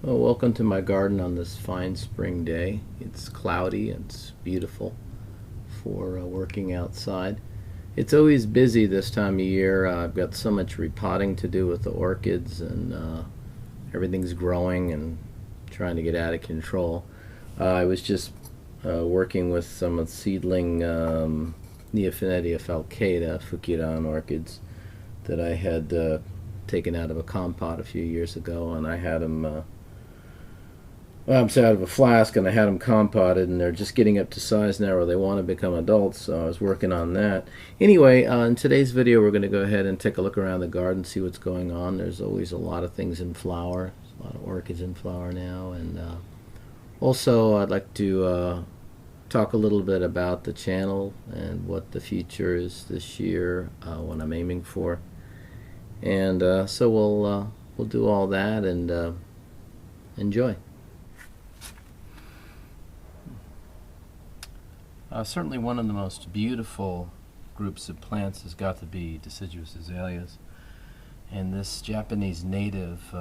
Well, welcome to my garden on this fine spring day. It's cloudy and it's beautiful for working outside. It's always busy this time of year. I've got so much repotting to do with the orchids, and everything's growing and trying to get out of control. I was just working with some seedling Neophonetia falcata Fukiran orchids that I had taken out of a compot a few years ago, and I had them I'm out of a flask, and I had them compotted, and they're just getting up to size now where they want to become adults, so I was working on that. Anyway, in today's video we're going to go ahead and take a look around the garden, see what's going on. There's always a lot of things in flower. There's a lot of orchids in flower now, and also I'd like to talk a little bit about the channel and what the future is this year, what I'm aiming for. And so we'll do all that and enjoy. Certainly one of the most beautiful groups of plants has got to be deciduous azaleas. And this Japanese native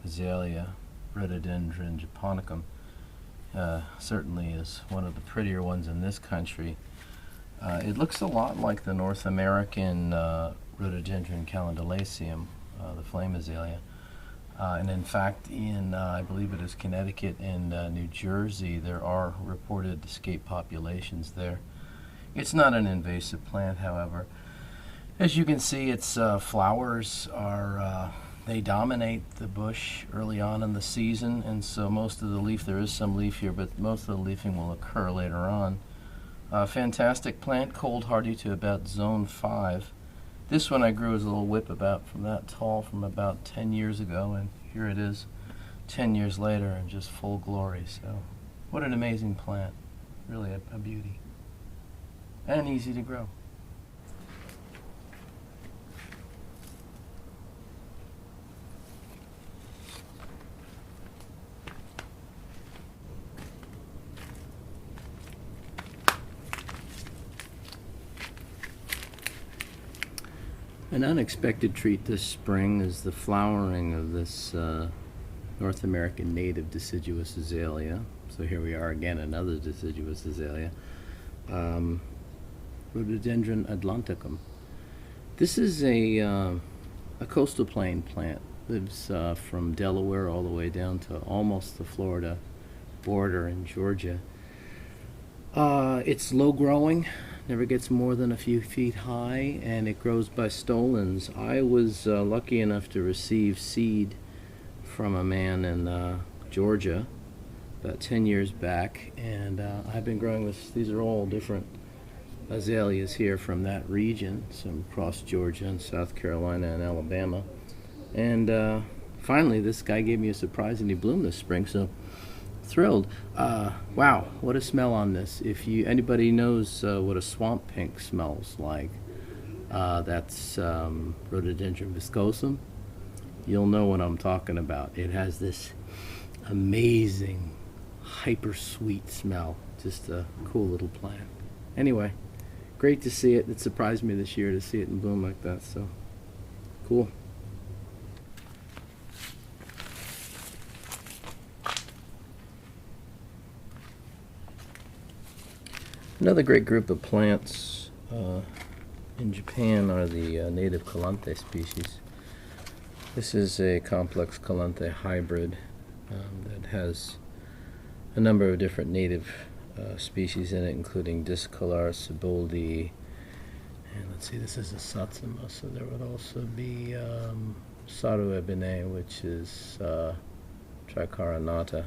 azalea, Rhododendron japonicum, certainly is one of the prettier ones in this country. It looks a lot like the North American Rhododendron calendulaceum, the flame azalea. And in fact, in I believe it is Connecticut and New Jersey, there are reported escape populations there. It's not an invasive plant, however. As you can see, its flowers are they dominate the bush early on in the season, and so most of the leaf, there is some leaf here, but most of the leafing will occur later on. Fantastic plant, cold hardy to about zone 5. This one I grew as a little whip about from that tall from about 10 years ago, and here it is 10 years later in just full glory. So what an amazing plant. Really a beauty. And easy to grow. An unexpected treat this spring is the flowering of this North American native deciduous azalea. So here we are again, another deciduous azalea. Rhododendron atlanticum. This is a coastal plain plant. Lives from Delaware all the way down to almost the Florida border in Georgia. It's low growing. Never gets more than a few feet high, and it grows by stolons. I was lucky enough to receive seed from a man in Georgia about 10 years back, and I've been growing this. These are all different azaleas here from that region, some across Georgia and South Carolina and Alabama. And finally, this guy gave me a surprise, and he bloomed this spring, so thrilled. Wow, what a smell on this. If anybody knows what a swamp pink smells like, that's Rhododendron viscosum. You'll know what I'm talking about. It has this amazing hyper sweet smell. Just a cool little plant. Anyway, great to see it. It surprised me this year to see it in bloom like that, so cool. Another great group of plants in Japan are the native Calanthe species. This is a complex Calanthe hybrid that has a number of different native species in it, including Discolor, Siboldi, and let's see, this is a Satsuma, so there would also be Saru ebene, which is Tricarinata.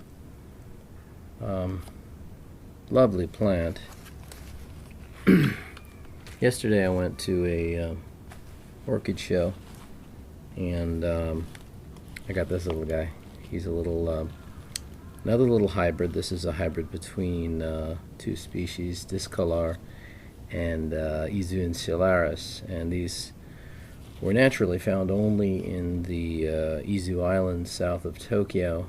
Lovely plant. Yesterday I went to a orchid show, and I got this little guy. He's a little another little hybrid. This is a hybrid between two species, Discolor and Izu insularis, and these were naturally found only in the Izu Islands south of Tokyo.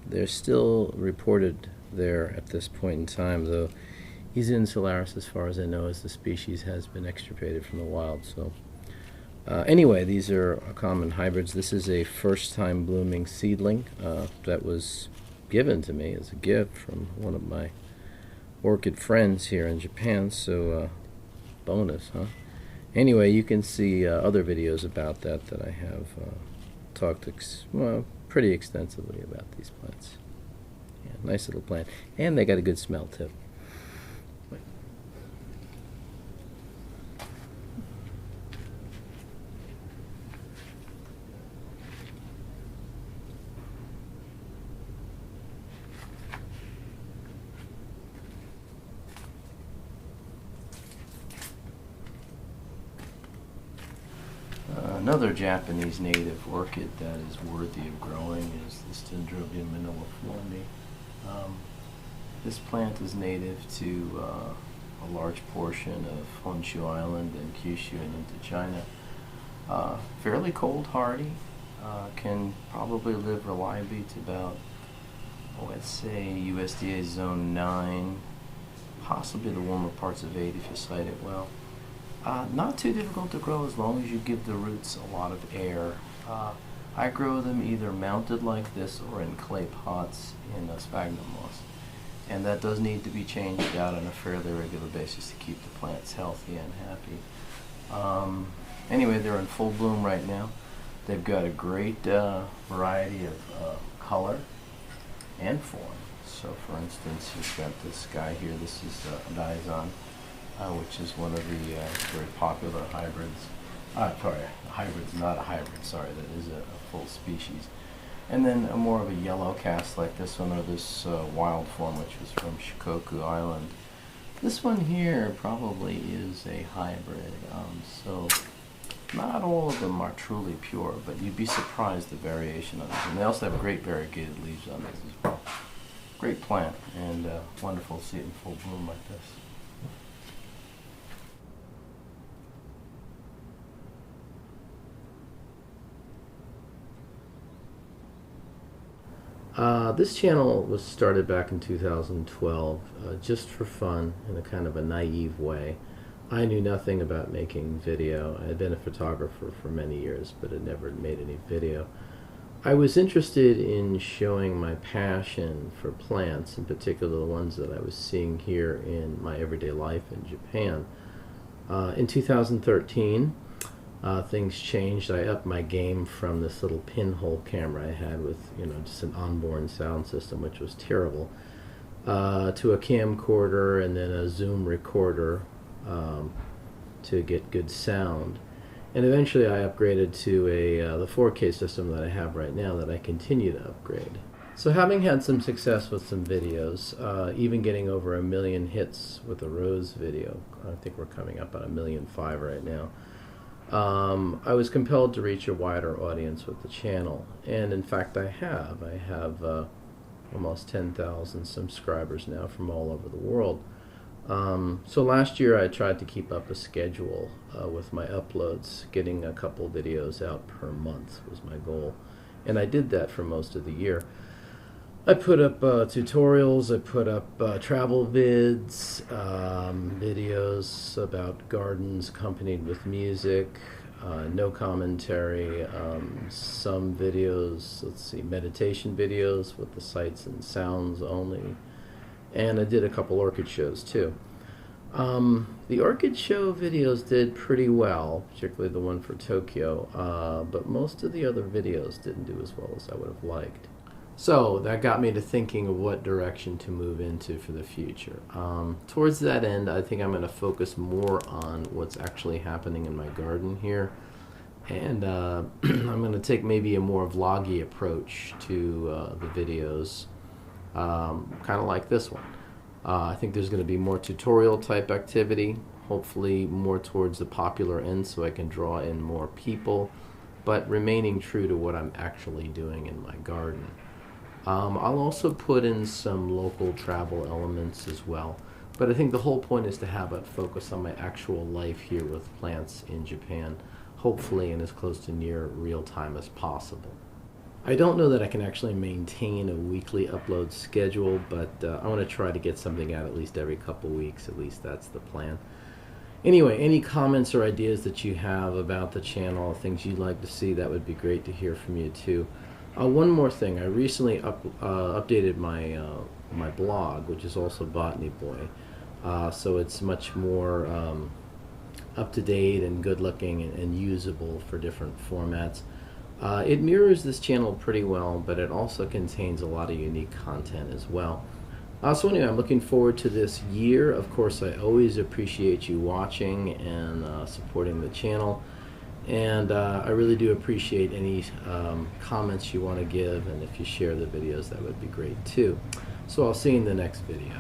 They're still reported there at this point in time, though Izu insularis, as far as I know, as the species has been extirpated from the wild. So Anyway, these are common hybrids. This is a first-time blooming seedling that was given to me as a gift from one of my orchid friends here in Japan, so bonus, huh? Anyway, you can see other videos about that I have talked pretty extensively about these plants. Yeah, nice little plant, and they got a good smell too. Another Japanese native orchid that is worthy of growing is this Dendrobium moniliforme. This plant is native to a large portion of Honshu Island and Kyushu and into China. Fairly cold hardy, can probably live reliably to about, let's say, USDA zone 9, possibly the warmer parts of 8 if you site it well. Not too difficult to grow as long as you give the roots a lot of air. I grow them either mounted like this or in clay pots in sphagnum moss. And that does need to be changed out on a fairly regular basis to keep the plants healthy and happy. Anyway, they're in full bloom right now. They've got a great variety of color and form. So for instance, you've got this guy here. This is Daizan, which is one of the very popular hybrids. Sorry, hybrid's not a hybrid, sorry, that is a full species. And then a more of a yellow cast like this one, or this wild form, which was from Shikoku Island. This one here probably is a hybrid, so not all of them are truly pure, but you'd be surprised the variation on these. And they also have great variegated leaves on these as well. Great plant, and wonderful to see it in full bloom like this. This channel was started back in 2012 just for fun in a kind of a naive way. I knew nothing about making video. I had been a photographer for many years, but had never made any video. I was interested in showing my passion for plants, in particular the ones that I was seeing here in my everyday life in Japan. In 2013, things changed. I upped my game from this little pinhole camera I had with, just an onboard sound system, which was terrible, to a camcorder and then a Zoom recorder to get good sound. And eventually I upgraded to the 4K system that I have right now that I continue to upgrade. So having had some success with some videos, even getting over 1 million hits with a rose video, I think we're coming up on 1.5 million right now, I was compelled to reach a wider audience with the channel, and in fact I have. I have almost 10,000 subscribers now from all over the world. So last year I tried to keep up a schedule with my uploads. Getting a couple videos out per month was my goal, and I did that for most of the year. I put up tutorials, I put up travel vids, videos about gardens accompanied with music, no commentary, some videos, meditation videos with the sights and sounds only, and I did a couple orchid shows too. The orchid show videos did pretty well, particularly the one for Tokyo, but most of the other videos didn't do as well as I would have liked. So that got me to thinking of what direction to move into for the future. Towards that end, I think I'm going to focus more on what's actually happening in my garden here, and I'm going to take maybe a more vloggy approach to the videos, kind of like this one. I think there's going to be more tutorial type activity, hopefully more towards the popular end so I can draw in more people, but remaining true to what I'm actually doing in my garden. I'll also put in some local travel elements as well, but I think the whole point is to have it focus on my actual life here with plants in Japan, hopefully in as close to near real time as possible. I don't know that I can actually maintain a weekly upload schedule, but I want to try to get something out at least every couple weeks. At least that's the plan. Anyway, any comments or ideas that you have about the channel, things you'd like to see, that would be great to hear from you too. One more thing, I recently updated my my blog, which is also Botany Boy, so it's much more up to date and good looking and usable for different formats. It mirrors this channel pretty well, but it also contains a lot of unique content as well. So anyway, I'm looking forward to this year. Of course, I always appreciate you watching and supporting the channel. And I really do appreciate any comments you want to give, and if you share the videos, that would be great too. So I'll see you in the next video.